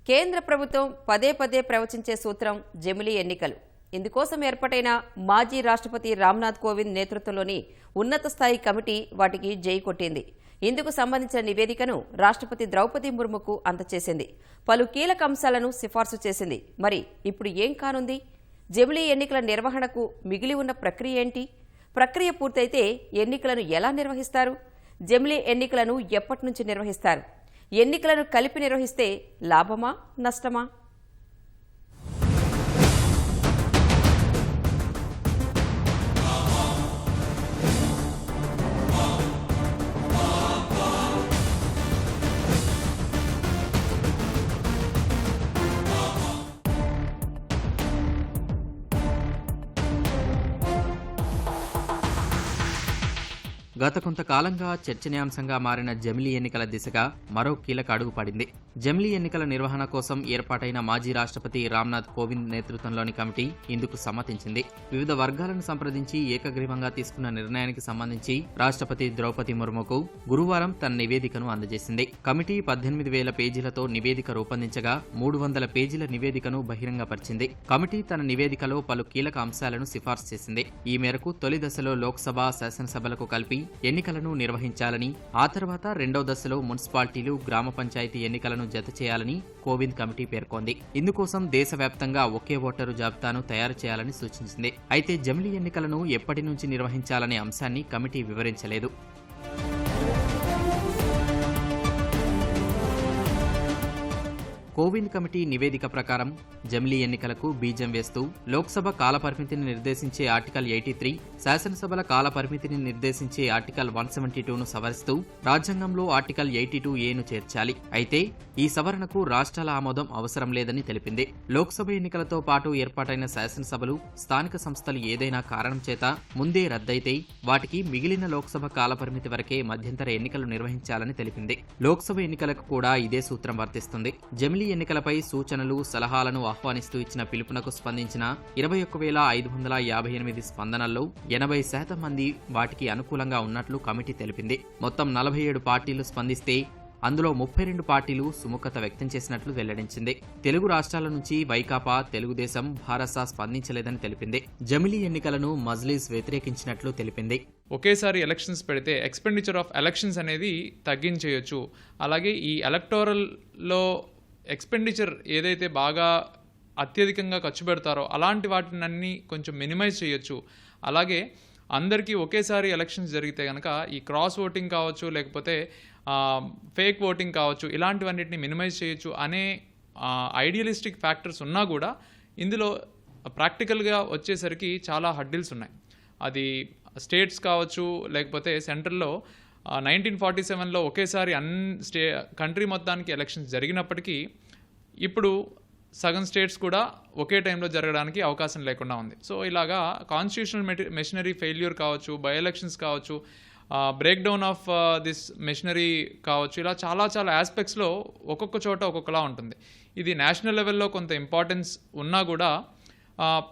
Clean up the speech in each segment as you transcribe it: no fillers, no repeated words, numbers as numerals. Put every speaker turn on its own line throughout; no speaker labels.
కేంద్ర ప్రభుత్వం పదే పదే ప్రవచించే సూత్రం జమిలీ ఎన్నికలు. ఇందుకోసం ఏర్పాటైన మాజీ రాష్ట్రపతి రామ్నాథ్ కోవింద్ నేతృత్వంలోని ఉన్నత స్థాయి కమిటీ వాటికి జై కొట్టింది. ఇందుకు సంబంధించిన నివేదికను రాష్ట్రపతి ద్రౌపది ముర్ముకు అందజేసింది. పలు కీలక అంశాలను సిఫార్సు చేసింది. మరి ఇప్పుడు ఏం కానుంది? జమిలీ ఎన్నికల నిర్వహణకు మిగిలి ఉన్న ప్రక్రియ ఏంటి? ప్రక్రియ పూర్తయితే ఎన్నికలను ఎలా నిర్వహిస్తారు? జమిలీ ఎన్నికలను ఎప్పటి నుంచి నిర్వహిస్తారు? ఎన్నికలను కలిపి నిర్వహిస్తే లాభమా నష్టమా?
గత కొంతకాలంగా చర్చనీయాంశంగా మారిన జమిలీ ఎన్నికల దిశగా మరో కీలక అడుగు పడింది. జమిలీ ఎన్నికల నిర్వహణ కోసం ఏర్పాటైన మాజీ రాష్ట్రపతి రామ్నాథ్ కోవింద్ నేతృత్వంలోని కమిటీ ఇందుకు సమ్మతించింది. వివిధ వర్గాలను సంప్రదించి ఏకగ్రీవంగా తీసుకున్న నిర్ణయానికి సంబంధించి రాష్ట్రపతి ద్రౌపది ముర్ముకు గురువారం తన నివేదికను అందజేసింది. కమిటీ 18,000 పేజీలతో నివేదిక రూపొందించగా 300 పేజీల నివేదికను బహిరంగపరిచింది. కమిటీ తన నివేదికలో పలు కీలక అంశాలను సిఫార్సు చేసింది. ఈ మేరకు తొలి దశలో లోక్సభ, శాసనసభలకు కలిపి ఎన్నికలను నిర్వహించాలని, ఆ తర్వాత రెండో దశలో మున్సిపాలిటీలు, గ్రామ పంచాయతీ ఎన్నికలను జత చేయాలని కోవింద్ కమిటీ పేర్కొంది. ఇందుకోసం దేశవ్యాప్తంగా ఒకే ఓటరు జాబితాను తయారు చేయాలని సూచించింది. అయితే జమిలీ ఎన్నికలను ఎప్పటి నుంచి నిర్వహించాలనే అంశాన్ని కమిటీ వివరించలేదు. కోవింద్ కమిటీ నివేదిక ప్రకారం జమిలీ ఎన్నికలకు బీజం వేస్తూ లోక్సభ కాలపరిమితిని నిర్దేశించే ఆర్టికల్ 83, శాసనసభల కాలపరిమితిని నిర్దేశించే ఆర్టికల్ 172ను సవరిస్తూ రాజ్యాంగంలో ఆర్టికల్ 82A చేర్చాలి. అయితే ఈ సవరణకు రాష్ట్రాల ఆమోదం అవసరం లేదని తెలిపింది. లోక్సభ ఎన్నికలతో పాటు ఏర్పాటైన శాసనసభలు, స్థానిక సంస్థలు ఏదైనా కారణం చేత ముందే రద్దయితే వాటికి మిగిలిన లోక్సభ కాలపరిమితి వరకే మధ్యంతర ఎన్నికలు నిర్వహించాలని తెలిపింది. లోక్సభ ఎన్నికలకు కూడా ఇదే సూత్రం వర్తిస్తుంది. జమిలీ ఎన్నికలపై సూచనలు, సలహాలను ఆహ్వానిస్తూ ఇచ్చిన పిలుపునకు స్పందించిన 21,558 స్పందనల్లో 80% మంది వాటికి అనుకూలంగా ఉన్నట్లు కమిటీ తెలిపింది. మొత్తం 47 పార్టీలు స్పందిస్తే అందులో 32 పార్టీలు సుముఖత వ్యక్తం చేసినట్లు వెల్లడించింది. తెలుగు రాష్ట్రాల నుంచి వైకాపా, తెలుగుదేశం, భారస స్పందించలేదని తెలిపింది. జమిలీ ఎన్నికలను మజ్లిస్ వ్యతిరేకించినట్లు తెలిపింది.
ఒకేసారి ఎలక్షన్స్ పెడితే ఎక్స్పెండిచర్ ఆఫ్ ఎలక్షన్స్ అనేది తగ్గించేయొచ్చు. అలాగే ఈ ఎలక్టోరల్లో ఎక్స్పెండిచర్ ఏదైతే బాగా అత్యధికంగా ఖర్చు పెడతారో అలాంటి వాటినన్నీ కొంచెం మినిమైజ్ చేయొచ్చు. అలాగే అందరికీ ఒకేసారి ఎలక్షన్స్ జరిగితే కనుక ఈ క్రాస్ ఓటింగ్ కావచ్చు, లేకపోతే ఫేక్ ఓటింగ్ కావచ్చు, ఇలాంటివన్నిటిని మినిమైజ్ చేయొచ్చు అనే ఐడియలిస్టిక్ ఫ్యాక్టర్స్ ఉన్నా కూడా ఇందులో ప్రాక్టికల్గా వచ్చేసరికి చాలా హడ్డిల్స్ ఉన్నాయి. అది స్టేట్స్ కావచ్చు, లేకపోతే సెంట్రల్లో 1947లో ఒకేసారి కంట్రీ మొత్తానికి ఎలక్షన్స్ జరిగినప్పటికీ ఇప్పుడు సగం స్టేట్స్ కూడా ఒకే టైంలో జరగడానికి అవకాశం లేకుండా ఉంది. సో ఇలాగా కాన్స్టిట్యూషనల్ మెషినరీ ఫెయిల్యూర్ కావచ్చు, బై ఎలక్షన్స్ కావచ్చు, break down of this machinery కావచ్చు, ఇలా చాలా ఆస్పెక్ట్స్లో ఒక్కొక్క చోట ఒక్కొక్కలా ఉంటుంది. ఇది నేషనల్ లెవెల్లో కొంత ఇంపార్టెన్స్ ఉన్నా కూడా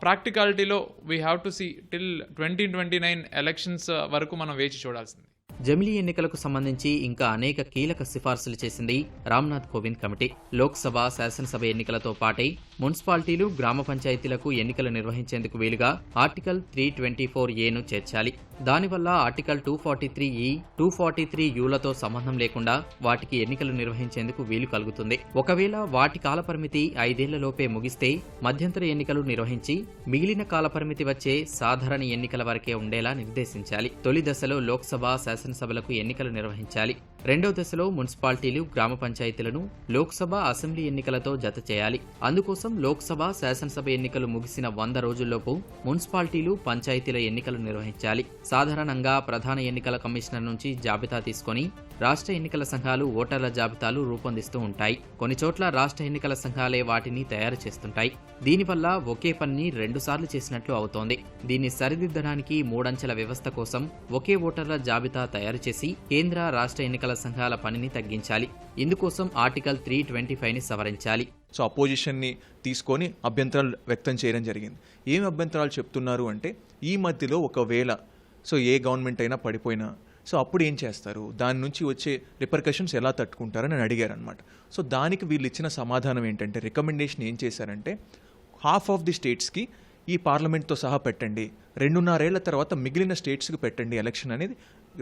ప్రాక్టికాలిటీలో we have to see till 2029 elections వరకు మనం వేచి చూడాల్సింది.
జమిలీ ఎన్నికలకు సంబంధించి ఇంకా అనేక కీలక సిఫార్సులు చేసింది రామ్నాథ్ కోవింద్ కమిటీ. లోక్సభ, శాసనసభ ఎన్నికలతో పాటే మున్సిపాలిటీలు, గ్రామ పంచాయతీలకు ఎన్నికలు నిర్వహించేందుకు వీలుగా ఆర్టికల్ 324A చేర్చాలి. దానివల్ల ఆర్టికల్ 243E, 243Uలతో సంబంధం లేకుండా వాటికి ఎన్నికలు నిర్వహించేందుకు వీలు కలుగుతుంది. ఒకవేళ వాటి కాలపరిమితి 5 ఏళ్లలోపే ముగిస్తే మధ్యంతర ఎన్నికలు నిర్వహించి మిగిలిన కాలపరిమితి వచ్చే సాధారణ ఎన్నికల వరకే ఉండేలా నిర్దేశించాలి. తొలి దశలో లోక్సభ, శాసనసభలకు ఎన్నికలు నిర్వహించాలి. రెండో దశలో మున్సిపాలిటీలు, గ్రామ పంచాయతీలను లోక్సభ, అసెంబ్లీ ఎన్నికలతో జత చేయాలి. అందుకోసం లోక్సభ, శాసనసభ ఎన్నికలు ముగిసిన 100 రోజుల్లోపు మున్సిపాలిటీలు, పంచాయతీల ఎన్నికలు నిర్వహించాలి. సాధారణంగా ప్రధాన ఎన్నికల కమిషనర్ నుంచి జాబితా తీసుకొని రాష్ట్ర ఎన్నికల సంఘాలు ఓటర్ల జాబితాలు రూపొందిస్తూ ఉంటాయి. కొన్ని చోట్ల రాష్ట్ర ఎన్నికల సంఘాలే వాటిని తయారు చేస్తుంటాయి. దీనివల్ల ఒకే పనిని 2 సార్లు చేసినట్లు అవుతోంది. దీన్ని సరిదిద్దడానికి 3 అంచెల వ్యవస్థ కోసం ఒకే ఓటర్ల జాబితా తయారు చేసి కేంద్ర, రాష్ట్ర ఎన్నికల సంఘాల పనిని తగ్గించాలి. ఇందుకోసం ఆర్టికల్ 325ని సవరించాలి.
సో అపోజిషన్ని తీసుకొని అభ్యంతరాలు వ్యక్తం చేయడం జరిగింది. ఏమి అభ్యంతరాలు చెప్తున్నారు అంటే, ఈ మధ్యలో ఒకవేళ ఏ గవర్నమెంట్ అయినా పడిపోయినా సో అప్పుడు ఏం చేస్తారు, దాని నుంచి వచ్చే రిపర్కషన్స్ ఎలా తట్టుకుంటారని అడిగారు అనమాట. సో దానికి వీళ్ళు ఇచ్చిన సమాధానం ఏంటంటే, రికమెండేషన్ ఏం చేశారంటే, హాఫ్ ఆఫ్ ది స్టేట్స్కి ఈ పార్లమెంట్తో సహా పెట్టండి, 2.5 ఏళ్ల తర్వాత మిగిలిన స్టేట్స్కి పెట్టండి ఎలక్షన్ అనేది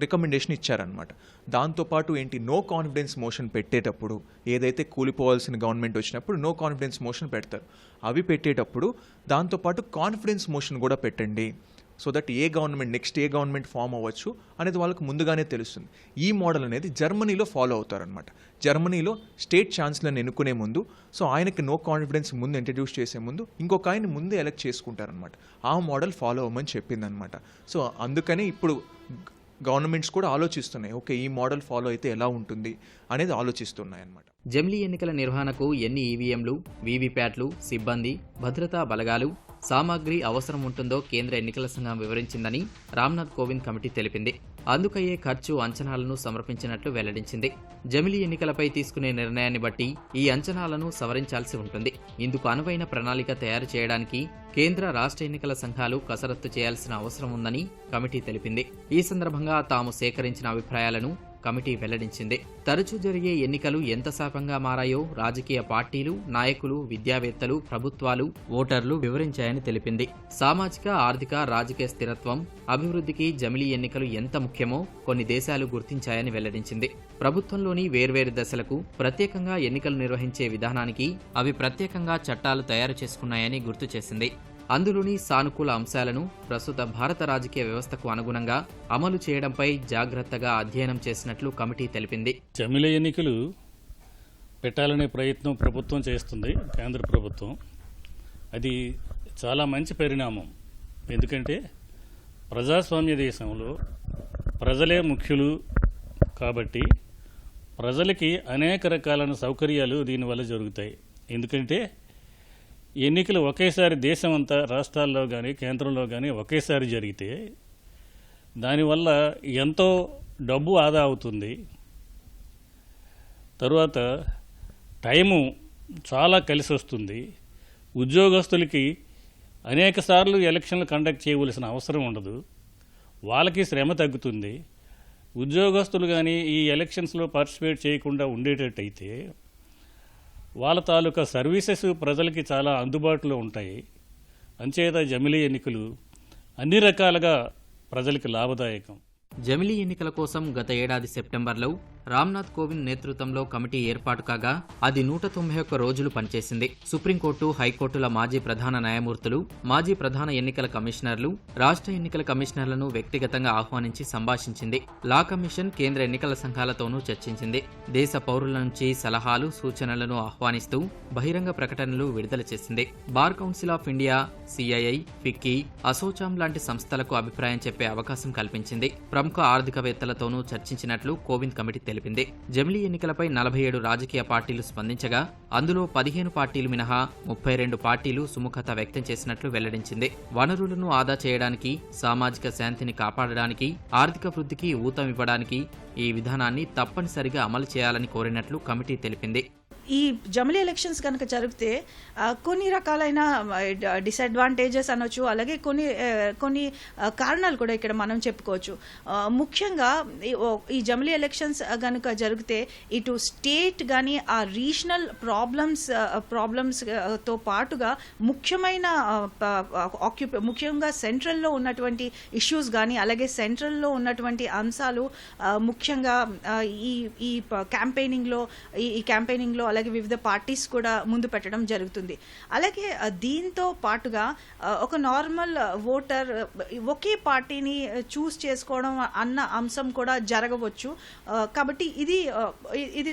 రికమెండేషన్ ఇచ్చారనమాట. దాంతోపాటు ఏంటి, నో కాన్ఫిడెన్స్ మోషన్ పెట్టేటప్పుడు, ఏదైతే కూలిపోవాల్సిన గవర్నమెంట్ వచ్చినప్పుడు నో కాన్ఫిడెన్స్ మోషన్ పెడతారు, అవి పెట్టేటప్పుడు దాంతోపాటు కాన్ఫిడెన్స్ మోషన్ కూడా పెట్టండి, సో దట్ నెక్స్ట్ ఏ గవర్నమెంట్ ఫామ్ అవ్వచ్చు అనేది వాళ్ళకు ముందుగానే తెలుస్తుంది. ఈ మోడల్ అనేది జర్మనీలో ఫాలో అవుతారనమాట. జర్మనీలో స్టేట్ ఛాన్సలర్ని ఎన్నుకునే ముందు, సో ఆయనకి నో కాన్ఫిడెన్స్ ముందు ఇంట్రడ్యూస్ చేసే ముందు ఇంకొక ఆయన ముందే ఎలక్ట్ చేసుకుంటారనమాట. ఆ మోడల్ ఫాలో అవ్వమని చెప్పిందనమాట. సో అందుకని ఇప్పుడు గవర్నమెంట్స్ కూడా ఆలోచిస్తున్నాయి, ఓకే ఈ మోడల్ ఫాలో అయితే ఎలా ఉంటుంది అనేది ఆలోచిస్తున్నాయి అన్నమాట.
జమిలీ ఎన్నికల నిర్వహణకు ఎన్ని ఈవీఎంలు, వీవీప్యాట్లు, సిబ్బంది, భద్రతా బలగాలు, సామాగ్రి అవసరం ఉంటుందో కేంద్ర ఎన్నికల సంఘం వివరించిందని రామ్నాథ్ కోవింద్ కమిటీ తెలిపింది. అందుకయ్యే ఖర్చు అంచనాలను సమర్పించినట్లు వెల్లడించింది. జమిలీ ఎన్నికలపై తీసుకునే నిర్ణయాన్ని బట్టి ఈ అంచనాలను సవరించాల్సి ఉంటుంది. ఇందుకు అనువైన ప్రణాళిక తయారు చేయడానికి కేంద్ర, రాష్ట్ర ఎన్నికల సంఘాలు కసరత్తు చేయాల్సిన అవసరం ఉందని కమిటీ తెలిపింది. ఈ సందర్భంగా తాము సేకరించిన అభిప్రాయాలను కమిటీ వెల్లడించింది. తరచూ జరిగే ఎన్నికలు ఎంత శాపంగా మారాయో రాజకీయ పార్టీలు, నాయకులు, విద్యావేత్తలు, ప్రభుత్వాలు, ఓటర్లు వివరించాయని తెలిపింది. సామాజిక, ఆర్థిక, రాజకీయ స్థిరత్వం, అభివృద్ధికి జమిలీ ఎన్నికలు ఎంత ముఖ్యమో కొన్ని దేశాలు గుర్తించాయని వెల్లడించింది. ప్రభుత్వంలోని వేర్వేరు దశలకు ప్రత్యేకంగా ఎన్నికలు నిర్వహించే విధానానికి అవి ప్రత్యేకంగా చట్టాలు తయారు చేసుకున్నాయని గుర్తు చేసింది. అందులోని సానుకూల అంశాలను ప్రస్తుత భారత రాజకీయ వ్యవస్థకు అనుగుణంగా అమలు చేయడంపై జాగ్రత్తగా అధ్యయనం చేసినట్లు కమిటీ తెలిపింది.
జమిలీ ఎన్నికలు పెట్టాలనే ప్రయత్నం ప్రభుత్వం చేస్తుంది, కేంద్ర ప్రభుత్వం. అది చాలా మంచి పరిణామం. ఎందుకంటే ప్రజాస్వామ్య దేశంలో ప్రజలే ముఖ్యులు కాబట్టి ప్రజలకి అనేక రకాలైన సౌకర్యాలు దీనివల్ల జరుగుతాయి. ఎందుకంటే ఎన్నికలు ఒకేసారి దేశం అంతా, రాష్ట్రాల్లో కానీ కేంద్రంలో కానీ ఒకేసారి జరిగితే దానివల్ల ఎంతో డబ్బు ఆదా అవుతుంది. తరువాత టైము చాలా కలిసి వస్తుంది. ఉద్యోగస్తులకి అనేక సార్లు ఎలక్షన్లు కండక్ట్ చేయవలసిన అవసరం ఉండదు, వాళ్ళకి శ్రమ తగ్గుతుంది. ఉద్యోగస్తులు కానీ ఈ ఎలక్షన్స్లో పార్టిసిపేట్ చేయకుండా ఉండేటట్టయితే వాళ్ళ తాలూకా సర్వీసెస్ ప్రజలకి చాలా అందుబాటులో ఉంటాయి. అంచేత జమిలీ ఎన్నికలు అన్ని రకాలుగా ప్రజలకి లాభదాయకం.
జమిలీ ఎన్నికల కోసం గత ఏడాది సెప్టెంబర్లో రామ్నాథ్ కోవింద్ నేతృత్వంలో కమిటీ ఏర్పాటు కాగా అది 191 రోజులు పనిచేసింది. సుప్రీంకోర్టు, హైకోర్టుల మాజీ ప్రధాన న్యాయమూర్తులు, మాజీ ప్రధాన ఎన్నికల కమిషనర్లు, రాష్ట్ర ఎన్నికల కమిషనర్లను వ్యక్తిగతంగా ఆహ్వానించి సంభాషించింది. లా కమిషన్ కేంద్ర ఎన్నికల సంఘాలతోనూ చర్చించింది. దేశ పౌరుల నుంచి సలహాలు, సూచనలను ఆహ్వానిస్తూ బహిరంగ ప్రకటనలు విడుదల చేసింది. Bar Council of India, CII, FICCI, ASSOCHAM లాంటి సంస్థలకు అభిప్రాయం చెప్పే అవకాశం కల్పించింది. ప్రముఖ ఆర్థికవేత్తలతోనూ చర్చించినట్లు కోవింద్ కమిటీ తెలిపింది. జమిలీ ఎన్నికలపై 47 రాజకీయ పార్టీలు స్పందించగా అందులో 15 పార్టీలు మినహా 32 పార్టీలు సుముఖత వ్యక్తం చేసినట్లు వెల్లడించింది. వనరులను ఆదా చేయడానికి, సామాజిక శాంతిని కాపాడడానికి, ఆర్థిక వృద్ధికి ఊతమివ్వడానికి ఈ విధానాన్ని తప్పనిసరిగా అమలు చేయాలని కోరినట్లు కమిటీ తెలిపింది.
ఈ జమిలీ ఎలక్షన్స్ కనుక జరిగితే కొన్ని రకాలైన డిసడ్వాంటేజెస్ అనొచ్చు, అలాగే కొన్ని కారణాలు కూడా ఇక్కడ మనం చెప్పుకోవచ్చు. ముఖ్యంగా ఈ జమిలీ ఎలక్షన్స్ కనుక జరిగితే ఇటు స్టేట్ కానీ ఆ రీజనల్ ప్రాబ్లమ్స్తో పాటుగా ముఖ్యంగా సెంట్రల్లో ఉన్నటువంటి ఇష్యూస్ కానీ, అలాగే సెంట్రల్లో ఉన్నటువంటి అంశాలు ముఖ్యంగా ఈ క్యాంపెయినింగ్లో అలాగే వివిధ పార్టీస్ కూడా ముందు పెట్టడం జరుగుతుంది. అలాగే దీంతో పాటుగా ఒక నార్మల్ ఓటర్ ఒకే పార్టీని చూస్ చేసుకోవడం అన్న అంశం కూడా జరగవచ్చు. కాబట్టి ఇది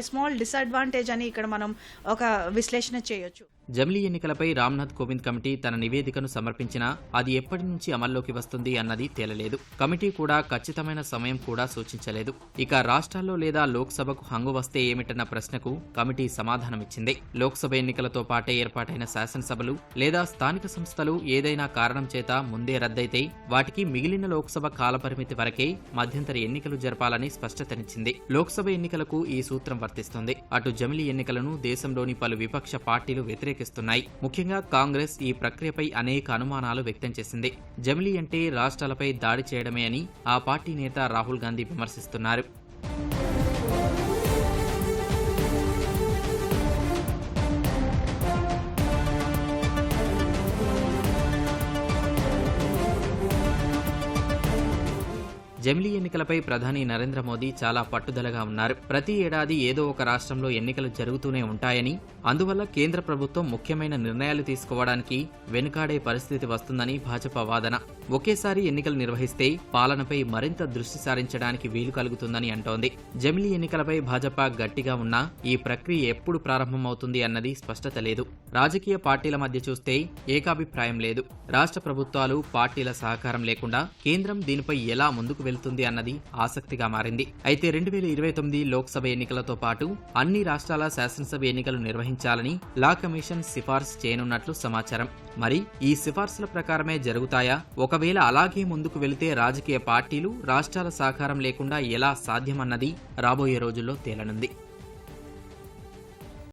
స్మాల్ డిసడ్వాంటేజ్ అని ఇక్కడ మనం ఒక విశ్లేషణ చేయొచ్చు.
జమిలీ ఎన్నికలపై రామ్నాథ్ కోవింద్ కమిటీ తన నివేదికను సమర్పించినా అది ఎప్పటి నుంచి అమల్లోకి వస్తుంది అన్నది తేలలేదు. కమిటీ కూడా ఖచ్చితమైన సమయం కూడా సూచించలేదు. ఇక రాష్ట్రాల్లో లేదా లోక్సభకు హంగు వస్తే ఏమిటన్న ప్రశ్నకు కమిటీ సమాధానమిచ్చింది. లోక్సభ ఎన్నికలతో పాటే ఏర్పాటైన శాసనసభలు లేదా స్థానిక సంస్థలు ఏదైనా కారణం చేత ముందే రద్దయితే వాటికి మిగిలిన లోక్సభ కాలపరిమితి వరకే మధ్యంతర ఎన్నికలు జరపాలని స్పష్టతనిచ్చింది. లోక్సభ ఎన్నికలకు ఈ సూత్రం వర్తిస్తుంది. అటు జమిలీ ఎన్నికలను దేశంలోని పలు విపక్ష పార్టీలు వ్యతిరేకిస్తున్నాయి. రేకెత్తిస్తున్నాయి. ముఖ్యంగా కాంగ్రెస్ ఈ ప్రక్రియపై అనేక అనుమానాలు వ్యక్తం చేసింది. జమిలీ అంటే రాష్ట్రాలపై దాడి చేయడమే అని ఆ పార్టీ నేత రాహుల్ గాంధీ విమర్శిస్తున్నారు. జమిలీ ఎన్నికలపై ప్రధాని నరేంద్ర మోదీ చాలా పట్టుదలగా ఉన్నారు. ప్రతి ఏడాది ఏదో ఒక రాష్ట్రంలో ఎన్నికలు జరుగుతూనే ఉంటాయని, అందువల్ల కేంద్ర ప్రభుత్వం ముఖ్యమైన నిర్ణయాలు తీసుకోవడానికి వెనుకాడే పరిస్థితి వస్తుందని భాజపా వాదన. ఒకేసారి ఎన్నికలు నిర్వహిస్తే పాలనపై మరింత దృష్టి సారించడానికి వీలు కలుగుతుందని అంటోంది. జమిలీ ఎన్నికలపై భాజపా గట్టిగా ఉన్నా ఈ ప్రక్రియ ఎప్పుడు ప్రారంభమవుతుంది అన్నది స్పష్టత లేదు. రాజకీయ పార్టీల మధ్య చూస్తే ఏకాభిప్రాయం లేదు. రాష్ట్ర ప్రభుత్వాలు, పార్టీల సహకారం లేకుండా కేంద్రం దీనిపై ఎలా ముందుకు వెళ్తుంది అన్నది ఆసక్తిగా మారింది. అయితే 2029 లోక్సభ ఎన్నికలతో పాటు అన్ని రాష్ట్రాల శాసనసభ ఎన్నికలు నిర్వహించాలని లా కమిషన్ సిఫార్సు చేయనున్నట్లు సమాచారం. మరి ఈ సిఫార్సుల ప్రకారమే జరుగుతాయా? ఒకవేళ అలాగే ముందుకు వెళితే రాజకీయ పార్టీలు, రాష్ట్రాల సహకారం లేకుండా ఎలా సాధ్యమన్నది రాబోయే రోజుల్లో తేలనుంది.